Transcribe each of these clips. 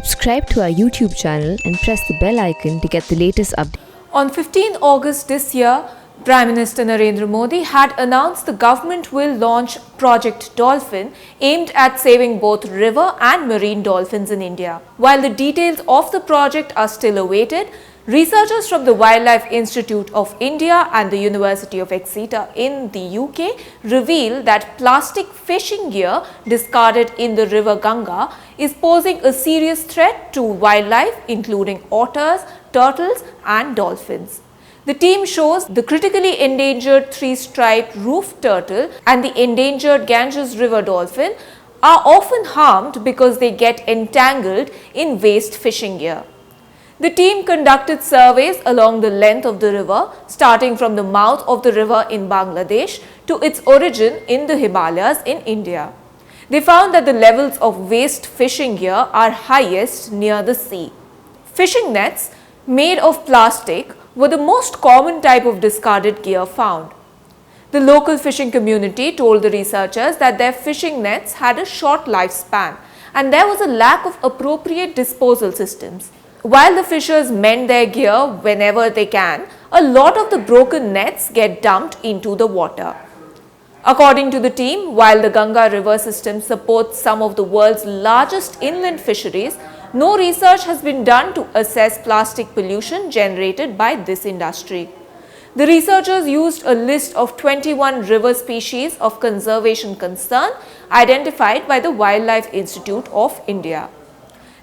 Subscribe to our YouTube channel and press the bell icon to get the latest updates. On 15 August this year, Prime Minister Narendra Modi had announced the government will launch Project Dolphin, aimed at saving both river and marine dolphins in India. While the details of the project are still awaited, researchers from the Wildlife Institute of India and the University of Exeter in the UK reveal that plastic fishing gear discarded in the river Ganga is posing a serious threat to wildlife, including otters, turtles and dolphins. The team shows the critically endangered three-striped roof turtle and the endangered Ganges river dolphin are often harmed because they get entangled in waste fishing gear. The team conducted surveys along the length of the river, starting from the mouth of the river in Bangladesh to its origin in the Himalayas in India. They found that the levels of waste fishing gear are highest near the sea. Fishing nets made of plastic were the most common type of discarded gear found. The local fishing community told the researchers that their fishing nets had a short lifespan and there was a lack of appropriate disposal systems. While the fishers mend their gear whenever they can, a lot of the broken nets get dumped into the water. According to the team, while the Ganga river system supports some of the world's largest inland fisheries, no research has been done to assess plastic pollution generated by this industry. The researchers used a list of 21 river species of conservation concern identified by the Wildlife Institute of India.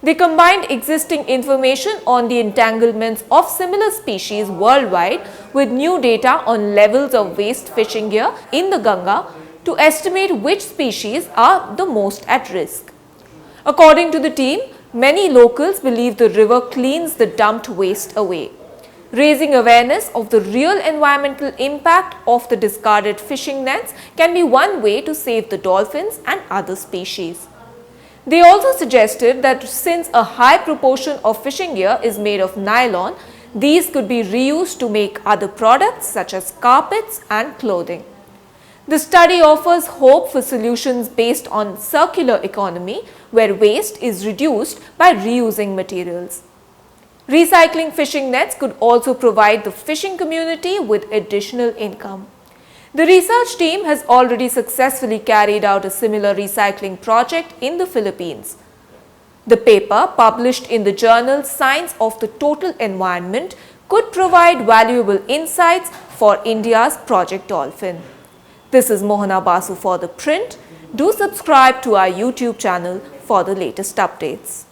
They combined existing information on the entanglements of similar species worldwide with new data on levels of waste fishing gear in the Ganga to estimate which species are the most at risk. According to the team, many locals believe the river cleans the dumped waste away. Raising awareness of the real environmental impact of the discarded fishing nets can be one way to save the dolphins and other species. They also suggested that since a high proportion of fishing gear is made of nylon, these could be reused to make other products such as carpets and clothing. The study offers hope for solutions based on circular economy, where waste is reduced by reusing materials. Recycling fishing nets could also provide the fishing community with additional income. The research team has already successfully carried out a similar recycling project in the Philippines. The paper, published in the journal Science of the Total Environment, could provide valuable insights for India's Project Dolphin. This is Mohana Basu for The Print. Do subscribe to our YouTube channel for the latest updates.